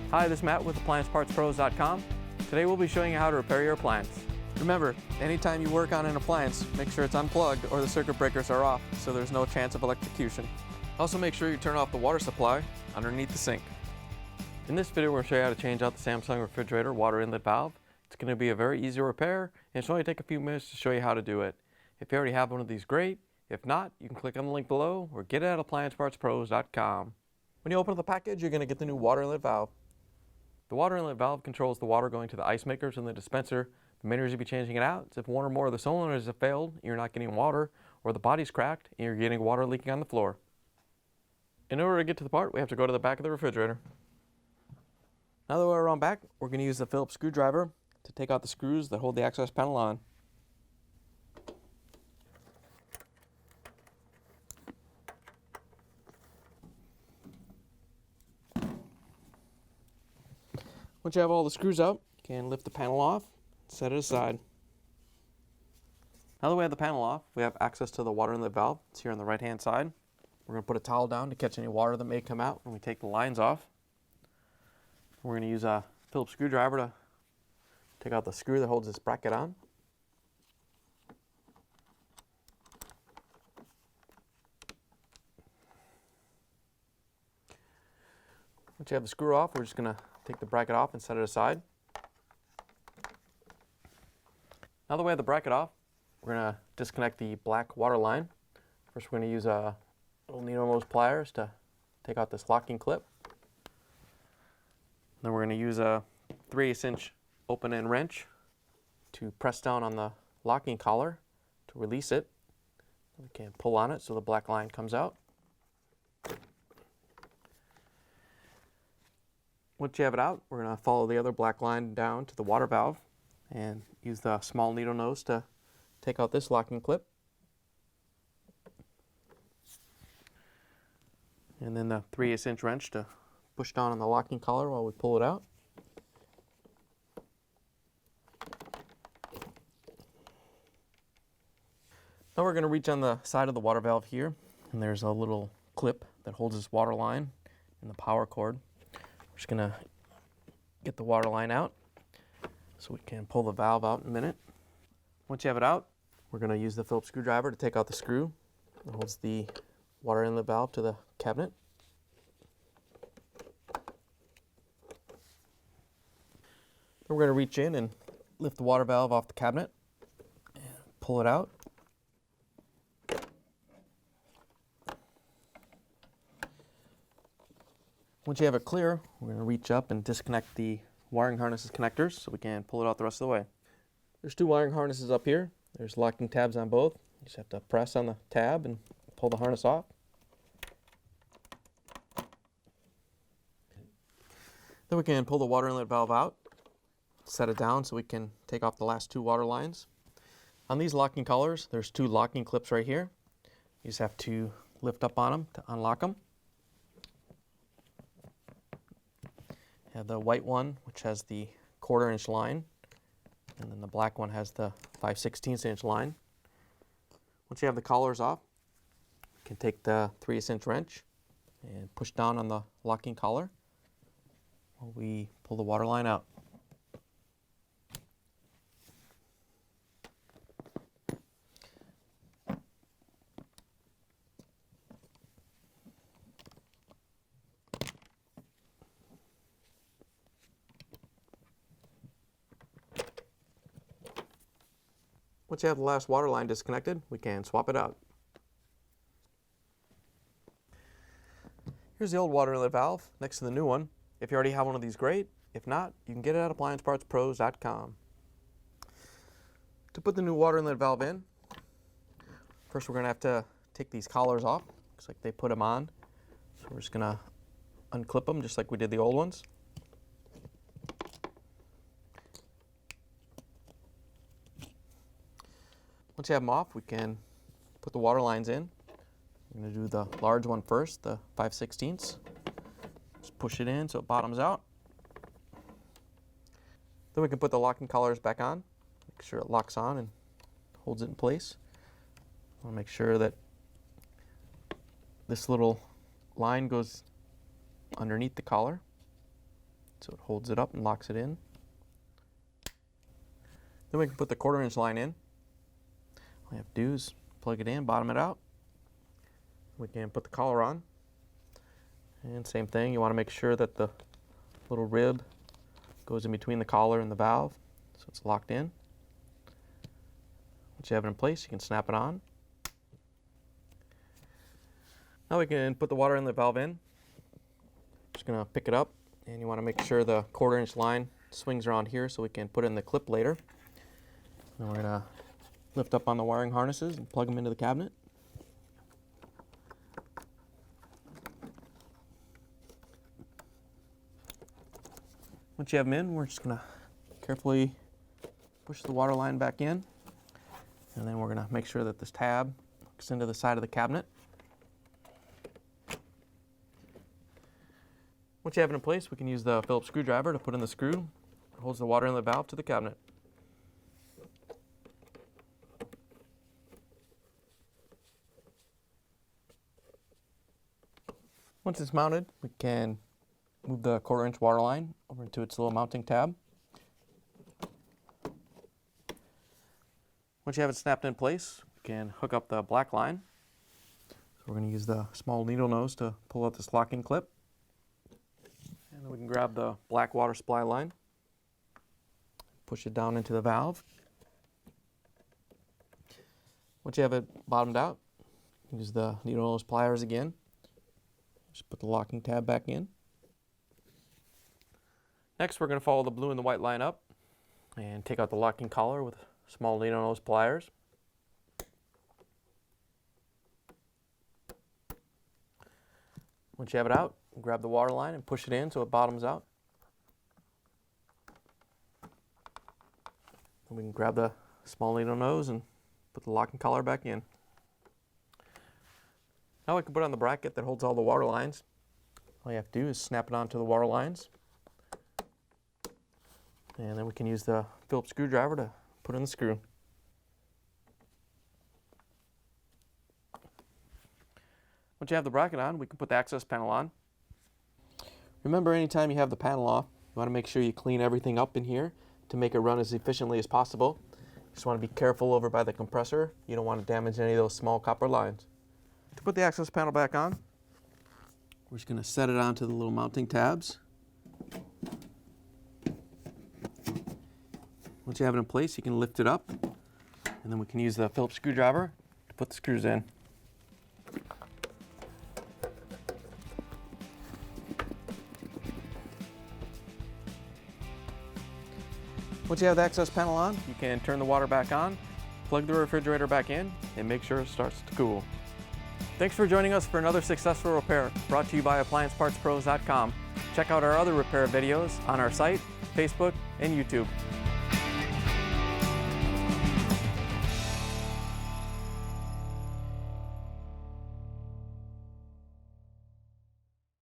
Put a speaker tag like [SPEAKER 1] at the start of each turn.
[SPEAKER 1] Hi, this is Matt with AppliancePartsPros.com. Today we'll be showing you how to repair your appliance. Remember, anytime you work on an appliance, make sure it's unplugged or the circuit breakers are off so there's no chance of electrocution. Also make sure you turn off the water supply underneath the sink. In this video we're going to show you how to change out the Samsung Refrigerator Water Inlet Valve. It's going to be a very easy repair and it should only take a few minutes to show you how to do it. If you already have one of these, great. If not, you can click on the link below or get it at AppliancePartsPros.com. When you open up the package, you're going to get the new water inlet valve. The water inlet valve controls the water going to the ice makers and the dispenser. The main reason you'll be changing it out is if one or more of the solenoids have failed, and you're not getting water, or the body's cracked, and you're getting water leaking on the floor. In order to get to the part, we have to go to the back of the refrigerator. Now that we're around back, we're going to use the Phillips screwdriver to take out the screws that hold the access panel on. Once you have all the screws out, you can lift the panel off and set it aside. Now that we have the panel off, we have access to the water inlet valve. It's here on the right hand side. We're going to put a towel down to catch any water that may come out when we take the lines off. We're going to use a Phillips screwdriver to take out the screw that holds this bracket on. Once you have the screw off, we're just going to take the bracket off and set it aside. Now that we have the bracket off, we're going to disconnect the black water line. First we're going to use a little needle nose pliers to take out this locking clip. Then we're going to use a 3/8" open end wrench to press down on the locking collar to release it. We can pull on it so the black line comes out. Once you have it out, we're going to follow the other black line down to the water valve and use the small needle nose to take out this locking clip. And then the 3/8" wrench to push down on the locking collar while we pull it out. Now we're going to reach on the side of the water valve here, and there's a little clip that holds this water line and the power cord. We're just going to get the water line out so we can pull the valve out in a minute. Once you have it out, we're going to use the Phillips screwdriver to take out the screw that holds the water inlet valve to the cabinet. Then we're going to reach in and lift the water valve off the cabinet and pull it out. Once you have it clear, we're going to reach up and disconnect the wiring harnesses connectors so we can pull it out the rest of the way. There's two wiring harnesses up here. There's locking tabs on both. You just have to press on the tab and pull the harness off. Then we can pull the water inlet valve out, set it down so we can take off the last two water lines. On these locking collars, there's two locking clips right here. You just have to lift up on them to unlock them. You have the white one, which has the 1/4 inch line, and then the black one has the 5/16" line. Once you have the collars off, you can take the 3/8" wrench and push down on the locking collar while we pull the water line out. Once you have the last water line disconnected, we can swap it out. Here's the old water inlet valve next to the new one. If you already have one of these, great. If not, you can get it at AppliancePartsPros.com. To put the new water inlet valve in, first we're going to have to take these collars off. Looks like they put them on. So we're just going to unclip them just like we did the old ones. Once you have them off, we can put the water lines in. I'm going to do the large one first, the 5/16. Just push it in so it bottoms out. Then we can put the locking collars back on. Make sure it locks on and holds it in place. I want to make sure that this little line goes underneath the collar. so it holds it up and locks it in. Then we can put the 1/4-inch line in. All you have to do is plug it in, bottom it out. We can put the collar on. And same thing, you want to make sure that the little rib goes in between the collar and the valve, so it's locked in. Once you have it in place, you can snap it on. Now we can put the water inlet valve in. Just going to pick it up, and you want to make sure the 1/4-inch line swings around here so we can put it in the clip later. Then we're going to lift up on the wiring harnesses and plug them into the cabinet. Once you have them in, we're just going to carefully push the water line back in, and then we're going to make sure that this tab hooks into the side of the cabinet. Once you have it in place, we can use the Phillips screwdriver to put in the screw that holds the water inlet valve to the cabinet. Once it's mounted, we can move the 1/4-inch water line over into its little mounting tab. Once you have it snapped in place, we can hook up the black line. So we're going to use the small needle nose to pull out this locking clip. And then we can grab the black water supply line, push it down into the valve. Once you have it bottomed out, use the needle nose pliers again. Just put the locking tab back in. Next, we're going to follow the blue and the white line up and take out the locking collar with small needle nose pliers. Once you have it out, grab the water line and push it in so it bottoms out. Then we can grab the small needle nose and put the locking collar back in. Now we can put on the bracket that holds all the water lines. All you have to do is snap it onto the water lines. And then we can use the Phillips screwdriver to put in the screw. Once you have the bracket on, we can put the access panel on. Remember, anytime you have the panel off, you want to make sure you clean everything up in here to make it run as efficiently as possible. You just want to be careful over by the compressor. You don't want to damage any of those small copper lines. To put the access panel back on, we're just going to set it onto the little mounting tabs. Once you have it in place, you can lift it up, and then we can use the Phillips screwdriver to put the screws in. Once you have the access panel on, you can turn the water back on, plug the refrigerator back in, and make sure it starts to cool. Thanks for joining us for another successful repair brought to you by AppliancePartsPros.com. Check out our other repair videos on our site, Facebook, and YouTube.